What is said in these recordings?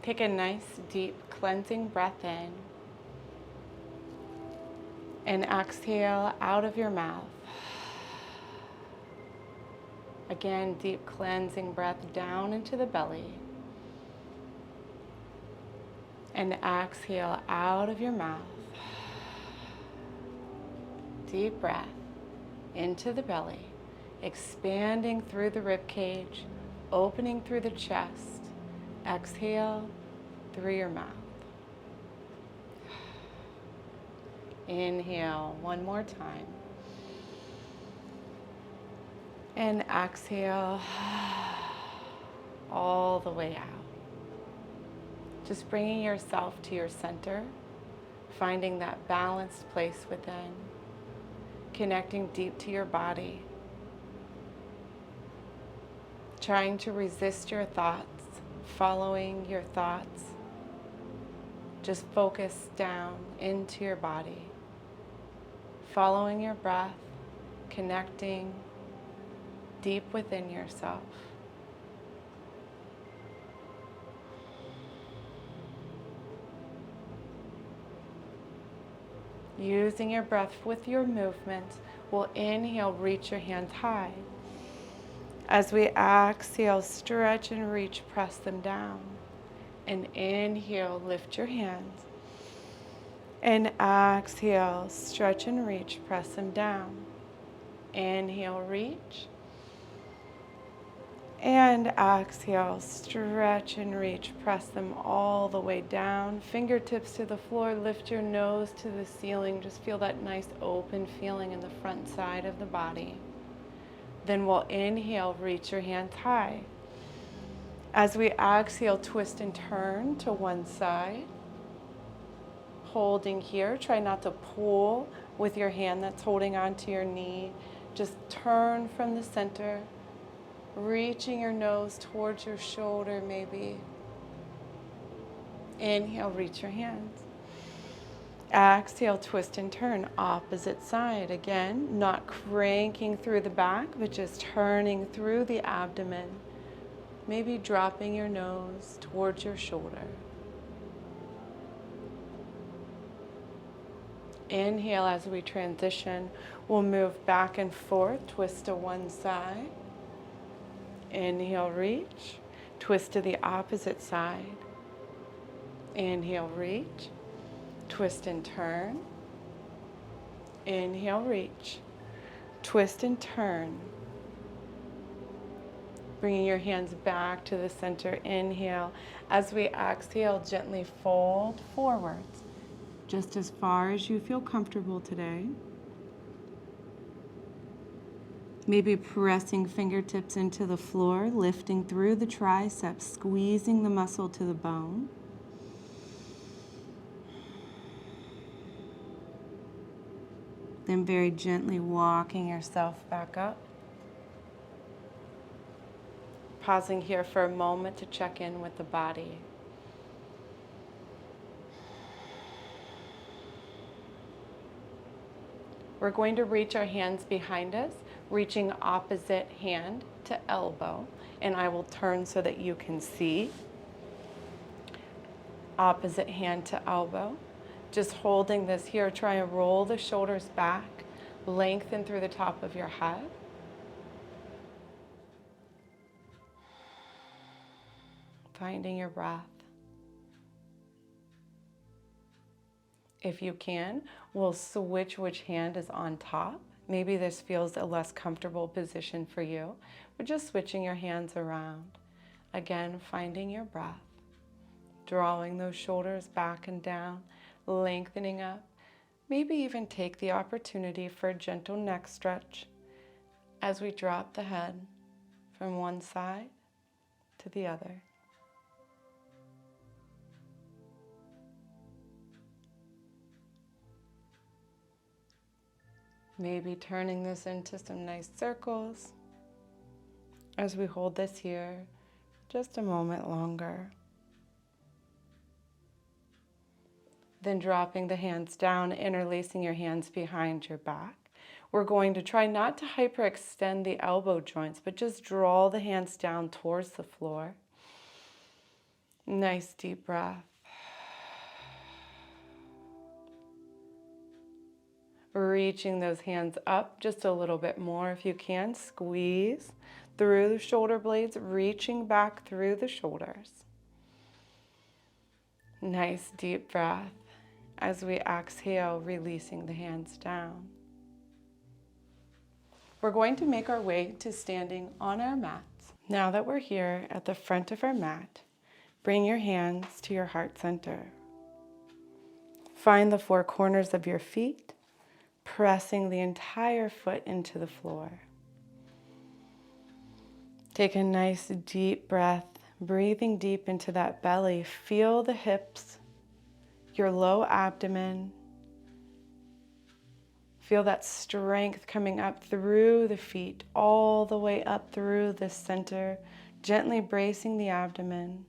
Take a nice, deep, cleansing breath in and exhale out of your mouth. Again, deep cleansing breath down into the belly. And exhale out of your mouth. Deep breath into the belly, expanding through the rib cage, opening through the chest. Exhale through your mouth. Inhale one more time. And exhale all the way out. Just bringing yourself to your center, finding that balanced place within, connecting deep to your body, trying to resist your thoughts, following your thoughts. Just focus down into your body, following your breath, connecting deep within yourself. Using your breath with your movement, we'll inhale, reach your hands high. As we exhale, stretch and reach, press them down. And inhale, lift your hands. And exhale, stretch and reach, press them down. Inhale, reach. And exhale, stretch and reach, press them all the way down. Fingertips to the floor, lift your nose to the ceiling. Just feel that nice open feeling in the front side of the body. Then we'll inhale, reach your hands high. As we exhale, twist and turn to one side. Holding here, try not to pull with your hand that's holding onto your knee. Just turn from the center, reaching your nose towards your shoulder maybe. Inhale, reach your hands. Exhale, twist and turn, opposite side. Again, not cranking through the back, but just turning through the abdomen. Maybe dropping your nose towards your shoulder. Inhale as we transition. We'll move back and forth, twist to one side. Inhale, reach. Twist to the opposite side. Inhale, reach. Twist and turn. Inhale, reach. Twist and turn. Bringing your hands back to the center. Inhale. As we exhale, gently fold forwards, just as far as you feel comfortable today. Maybe pressing fingertips into the floor, lifting through the triceps, squeezing the muscle to the bone. Then very gently walking yourself back up. Pausing here for a moment to check in with the body. We're going to reach our hands behind us, reaching opposite hand to elbow. And I will turn so that you can see. Opposite hand to elbow. Just holding this here, try and roll the shoulders back, lengthen through the top of your head. Finding your breath. If you can, we'll switch which hand is on top. Maybe this feels a less comfortable position for you, but just switching your hands around. Again, finding your breath. Drawing those shoulders back and down, lengthening up. Maybe even take the opportunity for a gentle neck stretch as we drop the head from one side to the other. Maybe turning this into some nice circles as we hold this here just a moment longer. Then dropping the hands down, interlacing your hands behind your back. We're going to try not to hyperextend the elbow joints, but just draw the hands down towards the floor. Nice deep breath. Reaching those hands up just a little bit more if you can. Squeeze through the shoulder blades, reaching back through the shoulders. Nice deep breath as we exhale, releasing the hands down. We're going to make our way to standing on our mats. Now that we're here at the front of our mat, bring your hands to your heart center. Find the four corners of your feet, pressing the entire foot into the floor. Take a nice deep breath, breathing deep into that belly. Feel the hips, your low abdomen. Feel that strength coming up through the feet, all the way up through the center, gently bracing the abdomen,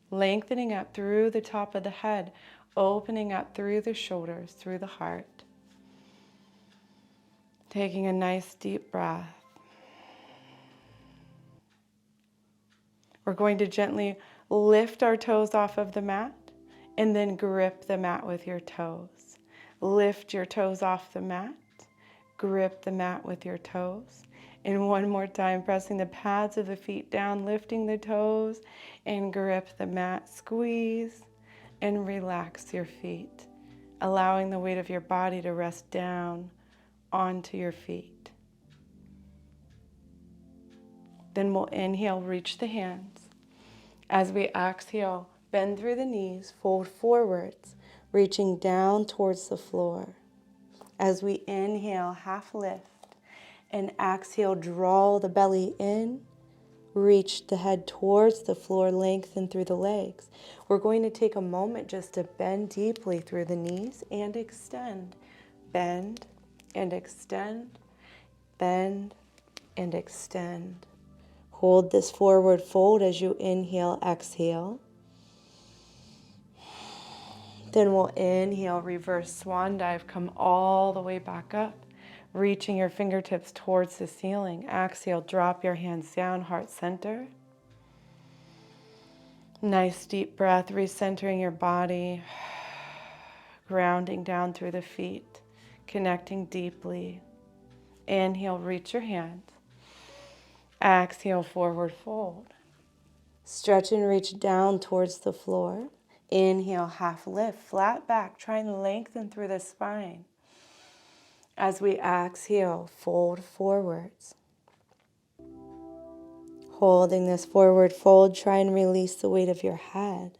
lengthening up through the top of the head, opening up through the shoulders, through the heart. Taking a nice deep breath. We're going to gently lift our toes off of the mat and then grip the mat with your toes. Lift your toes off the mat, grip the mat with your toes. And one more time, pressing the pads of the feet down, lifting the toes and grip the mat. Squeeze and relax your feet, allowing the weight of your body to rest down onto your feet. Then we'll inhale, reach the hands. As we exhale, bend through the knees, fold forwards, reaching down towards the floor. As we inhale, half lift, and exhale, draw the belly in, reach the head towards the floor, lengthen through the legs. We're going to take a moment just to bend deeply through the knees and extend. Bend and extend, bend and extend. Hold this forward fold as you inhale, exhale. Then we'll inhale, reverse swan dive, come all the way back up, reaching your fingertips towards the ceiling. Exhale, drop your hands down, heart center. Nice deep breath, recentering your body, grounding down through the feet, connecting deeply. Inhale, reach your hands. Exhale, forward fold. Stretch and reach down towards the floor. Inhale, half lift, flat back. Try and lengthen through the spine. As we exhale, fold forwards. Holding this forward fold, try and release the weight of your head.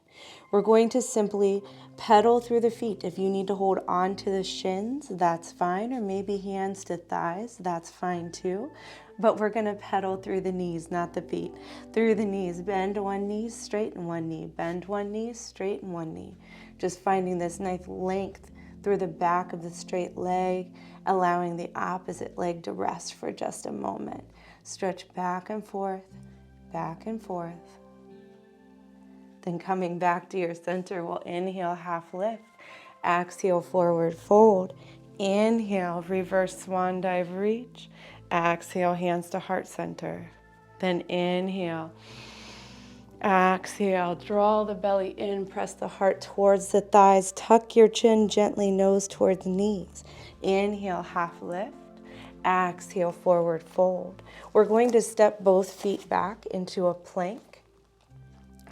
We're going to simply pedal through the feet. If you need to hold on to the shins, that's fine, or maybe hands to thighs, that's fine too. But we're going to pedal through the knees, not the feet. Through the knees, bend one knee, straighten one knee. Bend one knee, straighten one knee. Just finding this nice length through the back of the straight leg, allowing the opposite leg to rest for just a moment. Stretch back and forth, back and forth. Then coming back to your center, we'll inhale, half lift. Exhale, forward fold. Inhale, reverse swan dive, reach. Exhale, hands to heart center. Then inhale. Exhale, draw the belly in, press the heart towards the thighs, tuck your chin gently, nose towards knees. Inhale, half lift. Exhale, forward fold. We're going to step both feet back into a plank.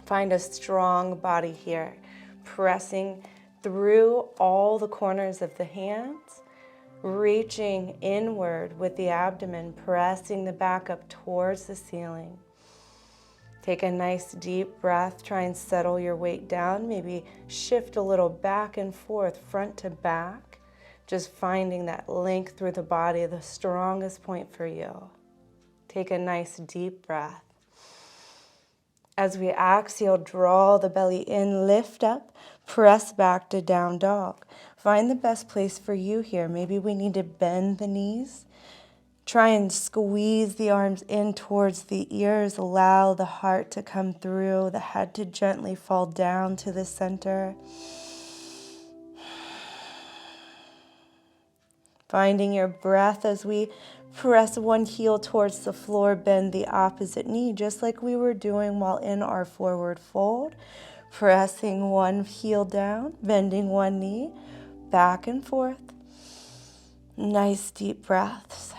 Find a strong body here, pressing through all the corners of the hands, reaching inward with the abdomen, pressing the back up towards the ceiling. Take a nice deep breath. Try and settle your weight down. Maybe shift a little back and forth, front to back. Just finding that length through the body, the strongest point for you. Take a nice deep breath. As we exhale, draw the belly in, lift up, press back to down dog. Find the best place for you here. Maybe we need to bend the knees. Try and squeeze the arms in towards the ears. Allow the heart to come through, the head to gently fall down to the center. Finding your breath as we press one heel towards the floor, bend the opposite knee, just like we were doing while in our forward fold. Pressing one heel down, bending one knee, back and forth. Nice deep breaths.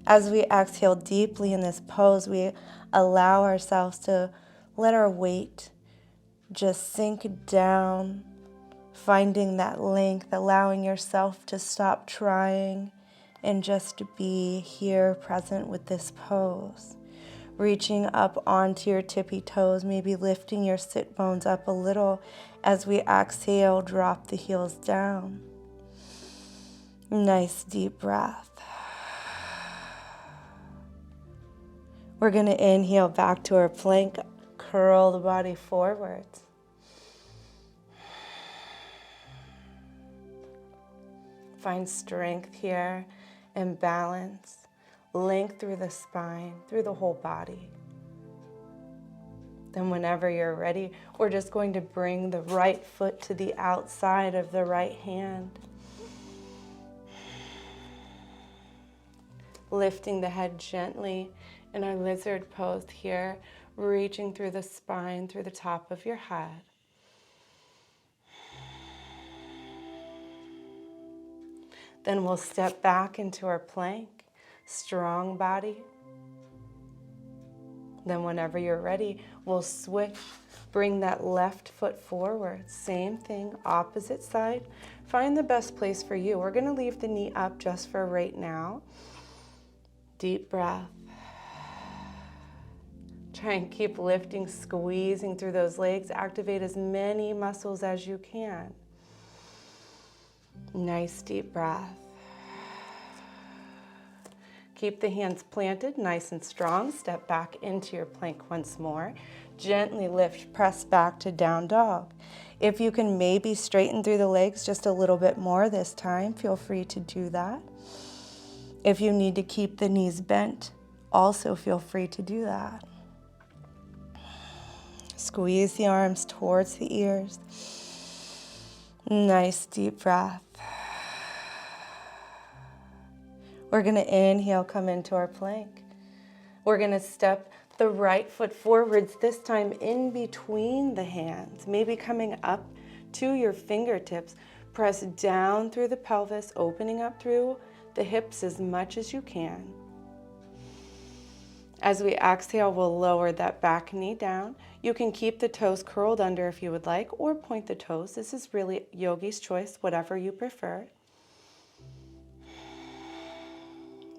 As we exhale deeply in this pose, we allow ourselves to let our weight just sink down, finding that length, allowing yourself to stop trying and just be here present with this pose. Reaching up onto your tippy toes, maybe lifting your sit bones up a little. As we exhale, drop the heels down. Nice deep breath. We're going to inhale back to our plank, curl the body forwards. Find strength here and balance. Length through the spine, through the whole body. Then whenever you're ready, we're just going to bring the right foot to the outside of the right hand. Lifting the head gently in our lizard pose here, reaching through the spine, through the top of your head. Then we'll step back into our plank. Strong body. Then whenever you're ready, we'll switch. Bring that left foot forward. Same thing, opposite side. Find the best place for you. We're going to leave the knee up just for right now. Deep breath. Try and keep lifting, squeezing through those legs. Activate as many muscles as you can. Nice deep breath. Keep the hands planted, nice and strong. Step back into your plank once more. Gently lift, press back to down dog. If you can maybe straighten through the legs just a little bit more this time, feel free to do that. If you need to keep the knees bent, also feel free to do that. Squeeze the arms towards the ears. Nice deep breath. We're going to inhale, come into our plank. We're going to step the right foot forwards, this time in between the hands, maybe coming up to your fingertips. Press down through the pelvis, opening up through the hips as much as you can. As we exhale, we'll lower that back knee down. You can keep the toes curled under if you would like, or point the toes. This is really yogi's choice, whatever you prefer.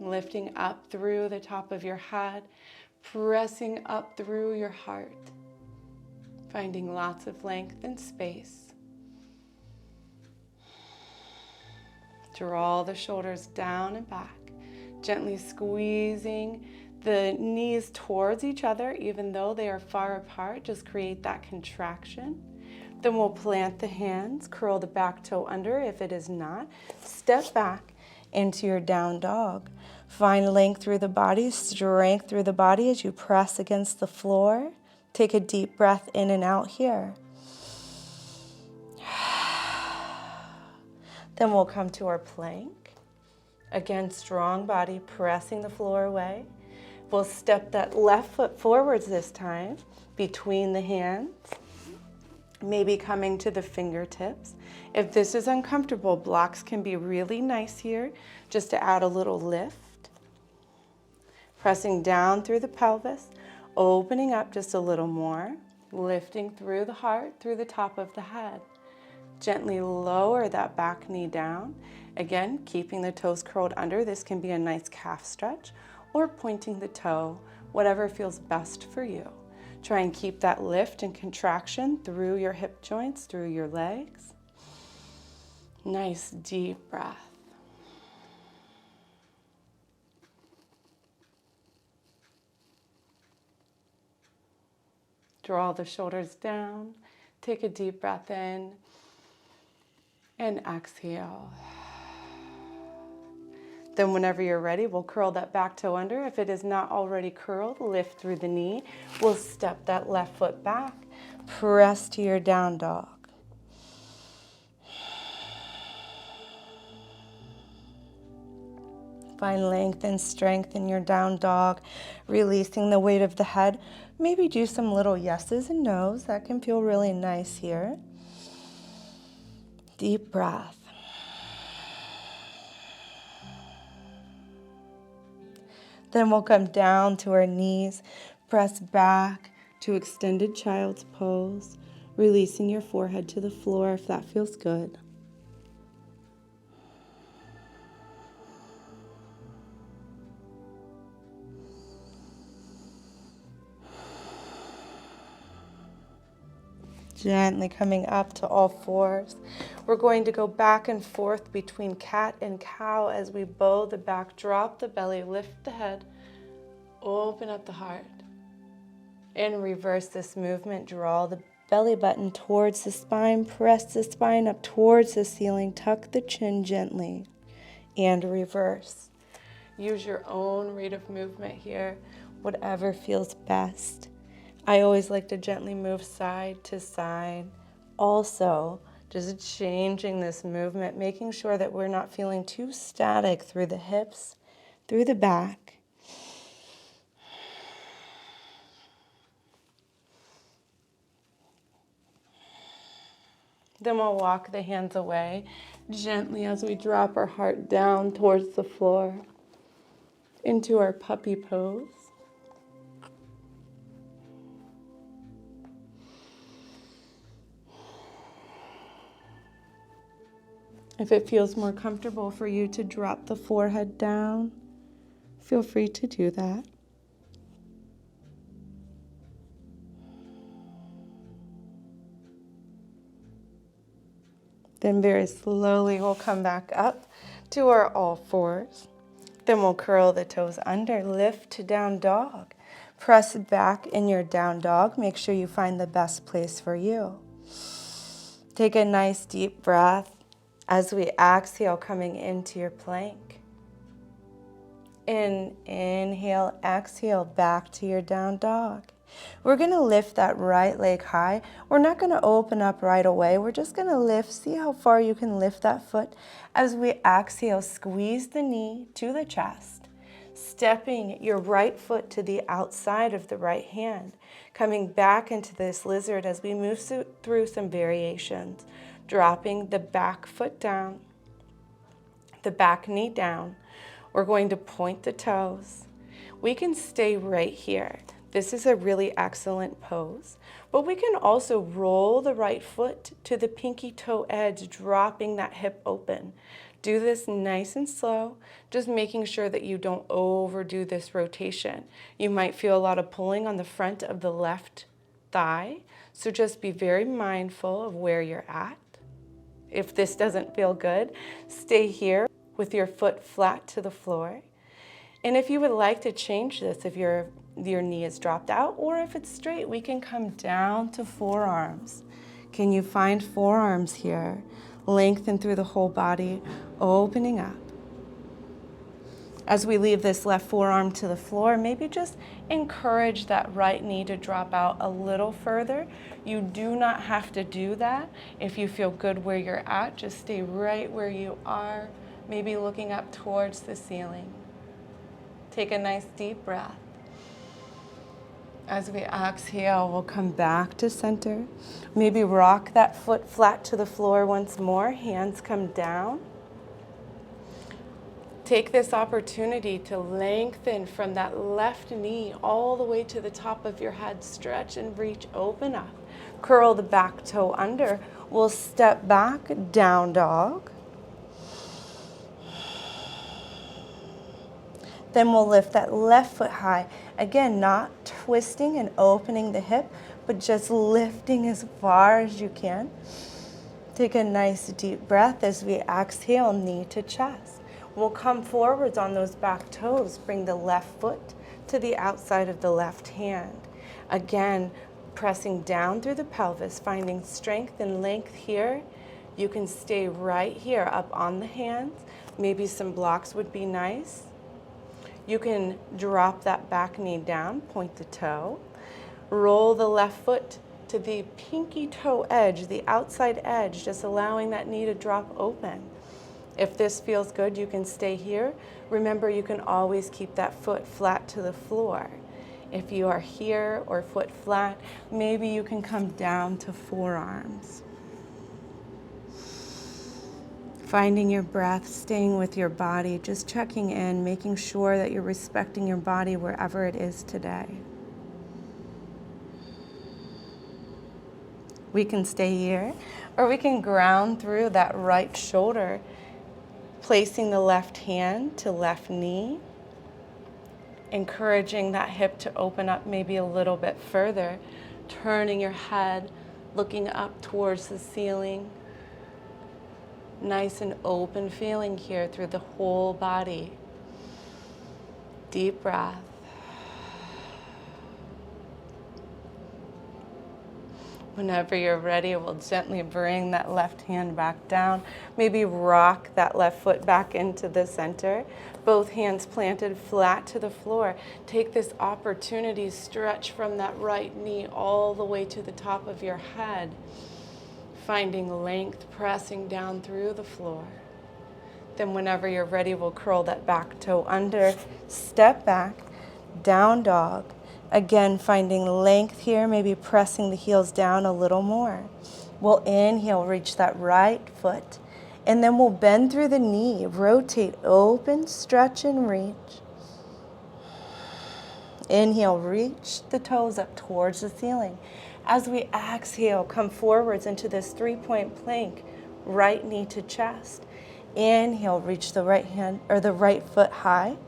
Lifting up through the top of your head, pressing up through your heart, finding lots of length and space. Draw the shoulders down and back, gently squeezing the knees towards each other, even though they are far apart. Just create that contraction. Then we'll plant the hands, curl the back toe under if it is not. Step back into your down dog. Find length through the body, strength through the body as you press against the floor. Take a deep breath in and out here. Then we'll come to our plank. Again, strong body, pressing the floor away. We'll step that left foot forwards this time, between the hands. Maybe coming to the fingertips. If this is uncomfortable, blocks can be really nice here, just to add a little lift. Pressing down through the pelvis, opening up just a little more, lifting through the heart, through the top of the head. Gently lower that back knee down. Again, keeping the toes curled under. This can be a nice calf stretch, or pointing the toe, whatever feels best for you. Try and keep that lift and contraction through your hip joints, through your legs. Nice deep breath. Draw the shoulders down. Take a deep breath in and exhale. Then whenever you're ready, we'll curl that back toe under. If it is not already curled, lift through the knee. We'll step that left foot back. Press to your down dog. Find length and strength in your down dog, releasing the weight of the head. Maybe do some little yeses and nos. That can feel really nice here. Deep breath. Then we'll come down to our knees, press back to extended child's pose, releasing your forehead to the floor if that feels good. Gently coming up to all fours. We're going to go back and forth between cat and cow as we bow the back, drop the belly, lift the head, open up the heart. And reverse this movement, draw the belly button towards the spine, press the spine up towards the ceiling, tuck the chin gently, and reverse. Use your own rate of movement here, whatever feels best. I always like to gently move side to side. Also, just changing this movement, making sure that we're not feeling too static through the hips, through the back. Then we'll walk the hands away gently as we drop our heart down towards the floor into our puppy pose. If it feels more comfortable for you to drop the forehead down, feel free to do that. Then very slowly we'll come back up to our all fours. Then we'll curl the toes under, lift to down dog. Press back in your down dog. Make sure you find the best place for you. Take a nice deep breath as we exhale, coming into your plank. Inhale, exhale, back to your down dog. We're going to lift that right leg high. We're not going to open up right away. We're just going to lift. See how far you can lift that foot. As we exhale, squeeze the knee to the chest, stepping your right foot to the outside of the right hand, coming back into this lizard as we move through some variations, dropping the back foot down, the back knee down. We're going to point the toes. We can stay right here. This is a really excellent pose, but we can also roll the right foot to the pinky toe edge, dropping that hip open. Do this nice and slow, just making sure that you don't overdo this rotation. You might feel a lot of pulling on the front of the left thigh, so just be very mindful of where you're at. If this doesn't feel good, stay here with your foot flat to the floor. And if you would like to change this, if your knee is dropped out, or if it's straight, we can come down to forearms. Can you find forearms here? Lengthen through the whole body, opening up. As we leave this left forearm to the floor, maybe just encourage that right knee to drop out a little further. You do not have to do that. If you feel good where you're at, just stay right where you are, maybe looking up towards the ceiling. Take a nice deep breath. As we exhale, we'll come back to center. Maybe rock that foot flat to the floor once more. Hands come down. Take this opportunity to lengthen from that left knee all the way to the top of your head. Stretch and reach, open up. Curl the back toe under. We'll step back, down dog. Then we'll lift that left foot high. Again, not twisting and opening the hip, but just lifting as far as you can. Take a nice deep breath as we exhale, knee to chest. We'll come forwards on those back toes. Bring the left foot to the outside of the left hand. Again, pressing down through the pelvis, finding strength and length here. You can stay right here up on the hands. Maybe some blocks would be nice. You can drop that back knee down, point the toe. Roll the left foot to the pinky toe edge, the outside edge, just allowing that knee to drop open. If this feels good, you can stay here. Remember, you can always keep that foot flat to the floor. If you are here or foot flat, maybe you can come down to forearms. Finding your breath, staying with your body, just checking in, making sure that you're respecting your body wherever it is today. We can stay here, or we can ground through that right shoulder, placing the left hand to left knee, encouraging that hip to open up maybe a little bit further, turning your head, looking up towards the ceiling. Nice and open feeling here through the whole body. Deep breath. Whenever you're ready, we'll gently bring that left hand back down. Maybe rock that left foot back into the center. Both hands planted flat to the floor. Take this opportunity, stretch from that right knee all the way to the top of your head. Finding length, pressing down through the floor. Then whenever you're ready, we'll curl that back toe under, step back, down dog. Again, finding length here, maybe pressing the heels down a little more. We'll inhale, reach that right foot, and then we'll bend through the knee, rotate, open, stretch, and reach. Inhale, reach the toes up towards the ceiling. As we exhale, come forwards into this 3-point plank, right knee to chest. Inhale, reach the right hand or the right foot high.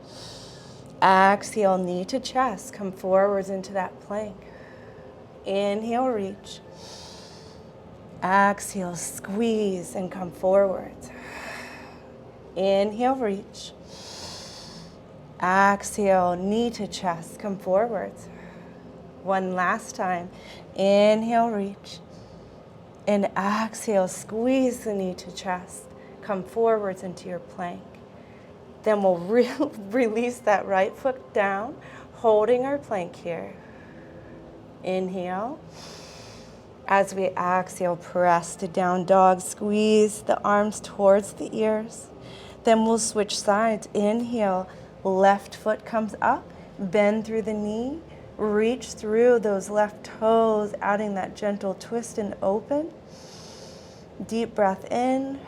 Exhale, knee to chest, come forwards into that plank. Inhale, reach. Exhale, squeeze and come forwards. Inhale, reach. Exhale, knee to chest, come forwards. One last time. Inhale, reach. And exhale, squeeze the knee to chest. Come forwards into your plank. Then we'll release that right foot down, holding our plank here. Inhale. As we exhale, press to down dog. Squeeze the arms towards the ears. Then we'll switch sides. Inhale, left foot comes up, bend through the knee. Reach through those left toes, adding that gentle twist and open. Deep breath in,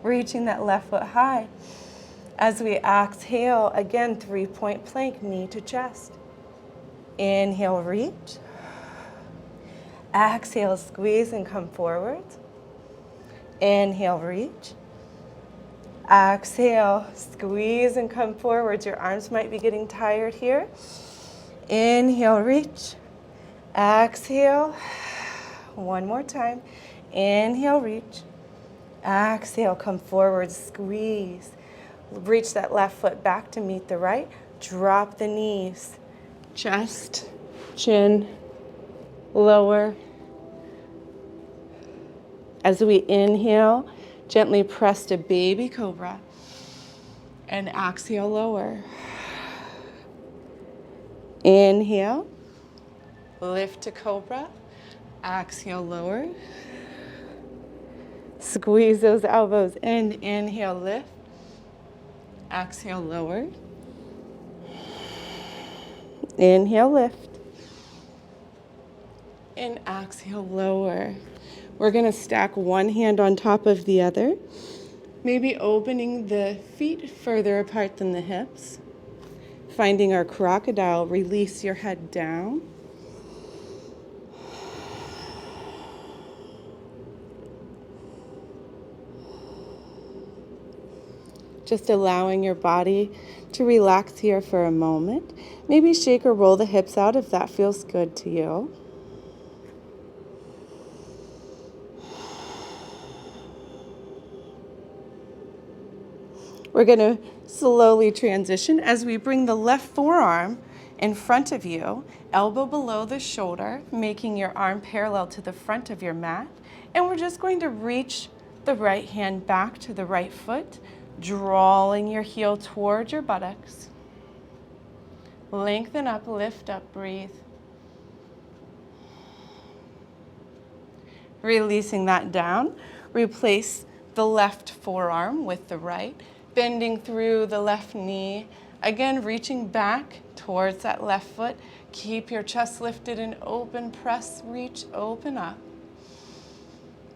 reaching that left foot high. As we exhale, again, 3-point plank, knee to chest. Inhale, reach. Exhale, squeeze and come forward. Inhale, reach. Exhale, squeeze and come forward. Your arms might be getting tired here. Inhale, reach. Exhale. One more time. Inhale, reach. Exhale, come forward, squeeze. Reach that left foot back to meet the right. Drop the knees. Chest, chin, lower. As we inhale, gently press to baby cobra. And exhale, lower. Inhale, lift to cobra, exhale, lower. Squeeze those elbows in, inhale, lift, exhale, lower. Inhale, lift, and exhale, lower. We're gonna stack one hand on top of the other, maybe opening the feet further apart than the hips. Finding our crocodile, release your head down. Just allowing your body to relax here for a moment. Maybe shake or roll the hips out if that feels good to you. We're going to slowly transition as we bring the left forearm in front of you, elbow below the shoulder, making your arm parallel to the front of your mat. And we're just going to reach the right hand back to the right foot, drawing your heel towards your buttocks. Lengthen up, lift up, breathe. Releasing that down, replace the left forearm with the right, bending through the left knee, again reaching back towards that left foot. Keep your chest lifted and open. Press, reach, open up.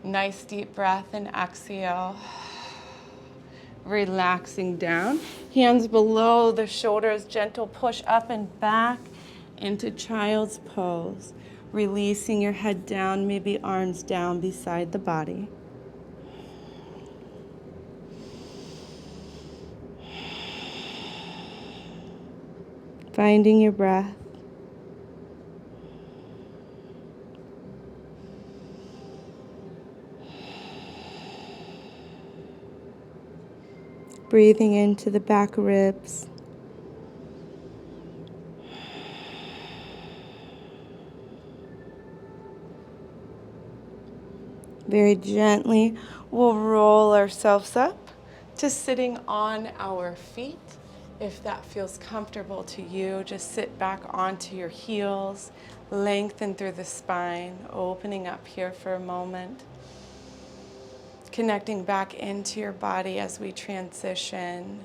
Nice deep breath and exhale. Relaxing down. Hands below the shoulders. Gentle push up and back into child's pose. Releasing your head down, maybe arms down beside the body. Finding your breath. Breathing into the back ribs. Very gently, we'll roll ourselves up to sitting on our feet. If that feels comfortable to you, just sit back onto your heels, lengthen through the spine, opening up here for a moment. Connecting back into your body as we transition.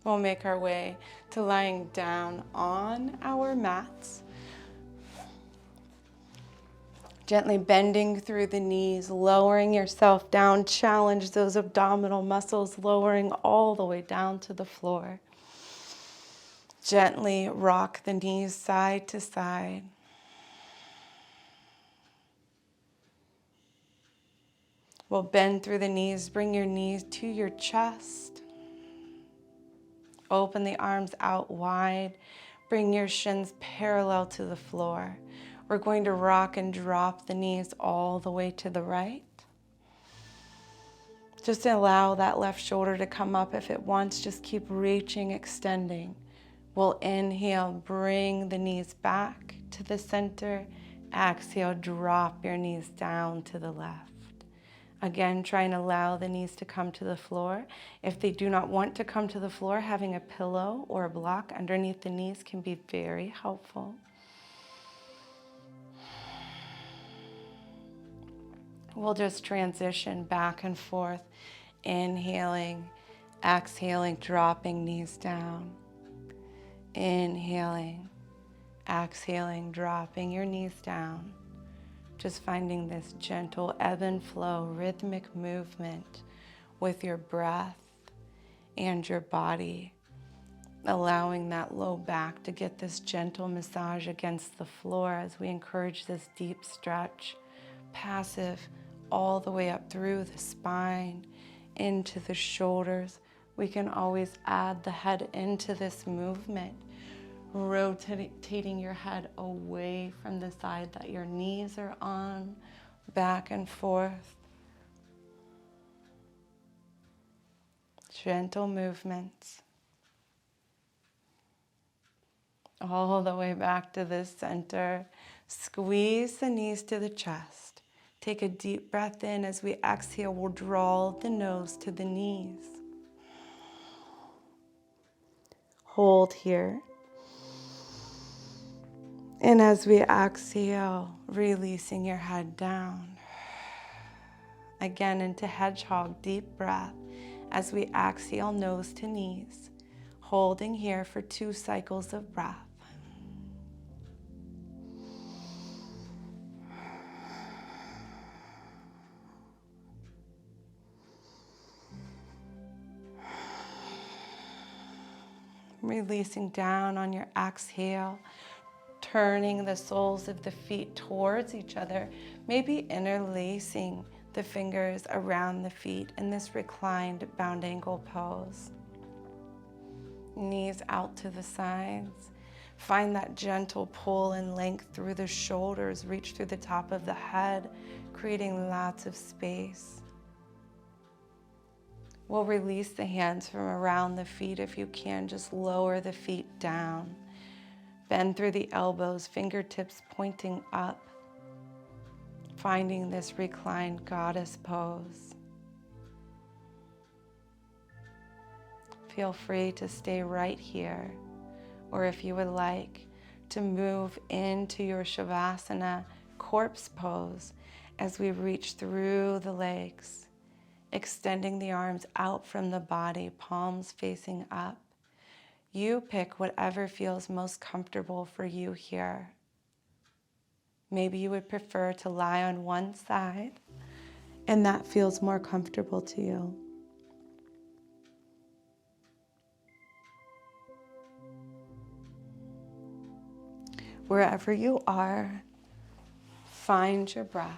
We'll make our way to lying down on our mats. Gently bending through the knees, lowering yourself down. Challenge those abdominal muscles, lowering all the way down to the floor. Gently rock the knees side to side. We'll bend through the knees, bring your knees to your chest. Open the arms out wide. Bring your shins parallel to the floor. We're going to rock and drop the knees all the way to the right. Just allow that left shoulder to come up if it wants. Just keep reaching, extending. We'll inhale, bring the knees back to the center. Exhale, drop your knees down to the left. Again, try and allow the knees to come to the floor. If they do not want to come to the floor, having a pillow or a block underneath the knees can be very helpful. We'll just transition back and forth, inhaling, exhaling, dropping knees down. Inhaling, exhaling, dropping your knees down. Just finding this gentle ebb and flow, rhythmic movement with your breath and your body. Allowing that low back to get this gentle massage against the floor as we encourage this deep stretch, passive all the way up through the spine, into the shoulders. We can always add the head into this movement, rotating your head away from the side that your knees are on, back and forth. Gentle movements. All the way back to the center. Squeeze the knees to the chest. Take a deep breath in. As we exhale, we'll draw the nose to the knees. Hold here. And as we exhale, releasing your head down. Again, into hedgehog, deep breath. As we exhale, nose to knees. Holding here for 2 cycles of breath. Releasing down on your exhale, turning the soles of the feet towards each other, maybe interlacing the fingers around the feet in this reclined bound ankle pose. Knees out to the sides. Find that gentle pull and length through the shoulders, reach through the top of the head, creating lots of space. We'll release the hands from around the feet. If you can, just lower the feet down. Bend through the elbows, fingertips pointing up. Finding this reclined goddess pose. Feel free to stay right here, or if you would like, to move into your Shavasana corpse pose as we reach through the legs, extending the arms out from the body, palms facing up. You pick whatever feels most comfortable for you here. Maybe you would prefer to lie on one side, and that feels more comfortable to you. Wherever you are, find your breath.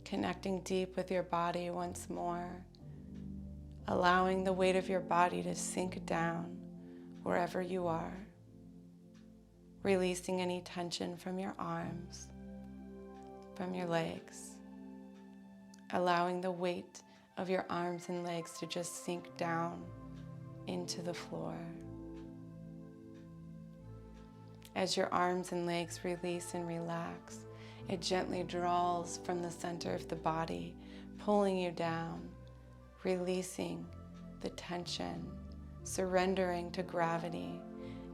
Connecting deep with your body once more, allowing the weight of your body to sink down wherever you are, releasing any tension from your arms, from your legs, allowing the weight of your arms and legs to just sink down into the floor. As your arms and legs release and relax, it gently draws from the center of the body, pulling you down, releasing the tension, surrendering to gravity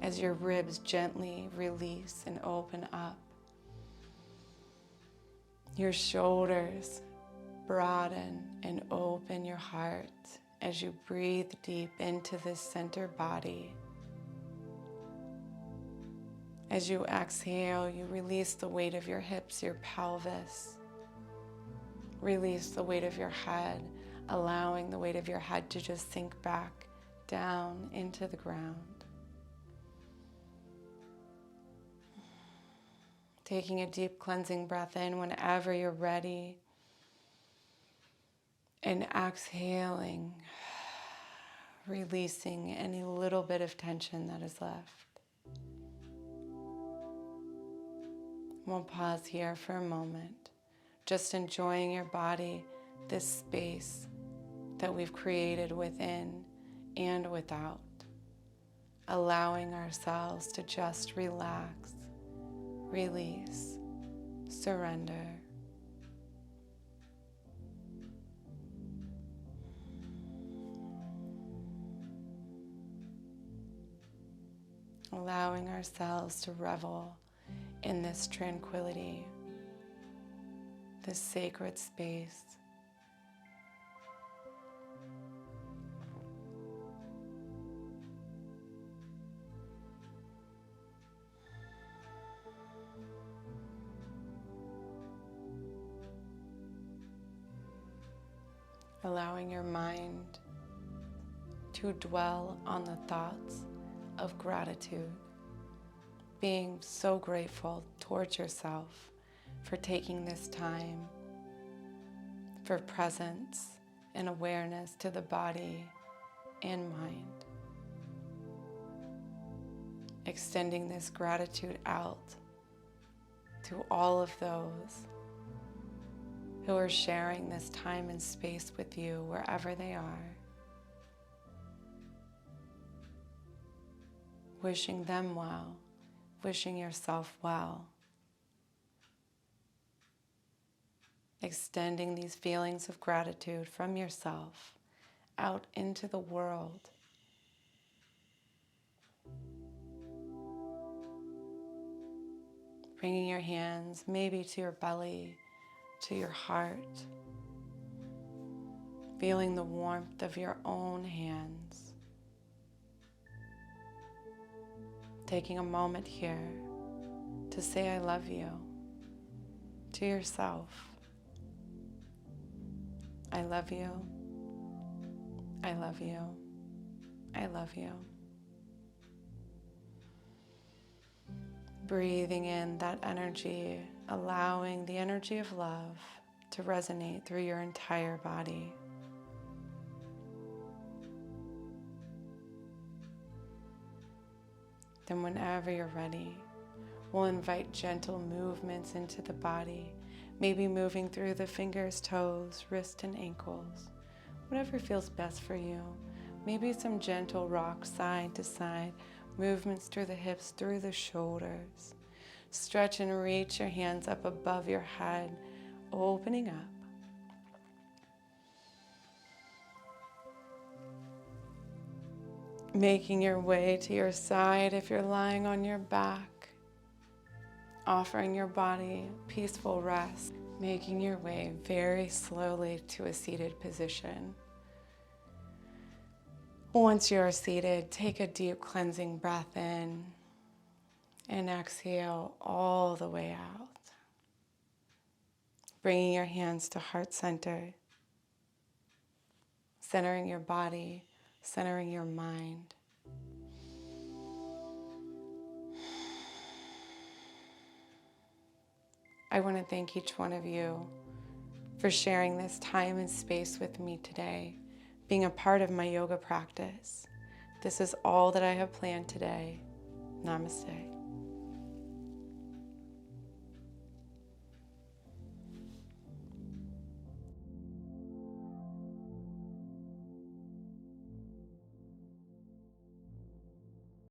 as your ribs gently release and open up. Your shoulders broaden and open your heart as you breathe deep into this center body. As you exhale, you release the weight of your hips, your pelvis. Release the weight of your head, allowing the weight of your head to just sink back down into the ground. Taking a deep cleansing breath in whenever you're ready. And exhaling, releasing any little bit of tension that is left. We'll pause here for a moment, just enjoying your body, this space that we've created within and without, allowing ourselves to just relax, release, surrender. Allowing ourselves to revel in this tranquility, this sacred space. Allowing your mind to dwell on the thoughts of gratitude, being so grateful towards yourself for taking this time, for presence and awareness to the body and mind. Extending this gratitude out to all of those who are sharing this time and space with you wherever they are. Wishing them well, wishing yourself well. Extending these feelings of gratitude from yourself out into the world. Bringing your hands maybe to your belly, to your heart. Feeling the warmth of your own hands. Taking a moment here to say I love you to yourself. I love you. I love you. I love you. Breathing in that energy, allowing the energy of love to resonate through your entire body. Then whenever you're ready, we'll invite gentle movements into the body, maybe moving through the fingers, toes, wrists, and ankles, whatever feels best for you. Maybe some gentle rock side to side, movements through the hips, through the shoulders. Stretch and reach your hands up above your head, opening up. Making your way to your side if you're lying on your back, offering your body peaceful rest, making your way very slowly to a seated position. Once you're seated, take a deep cleansing breath in and exhale all the way out. Bringing your hands to heart center, centering your body, centering your mind. I want to thank each one of you for sharing this time and space with me today, being a part of my yoga practice. This is all that I have planned today. Namaste.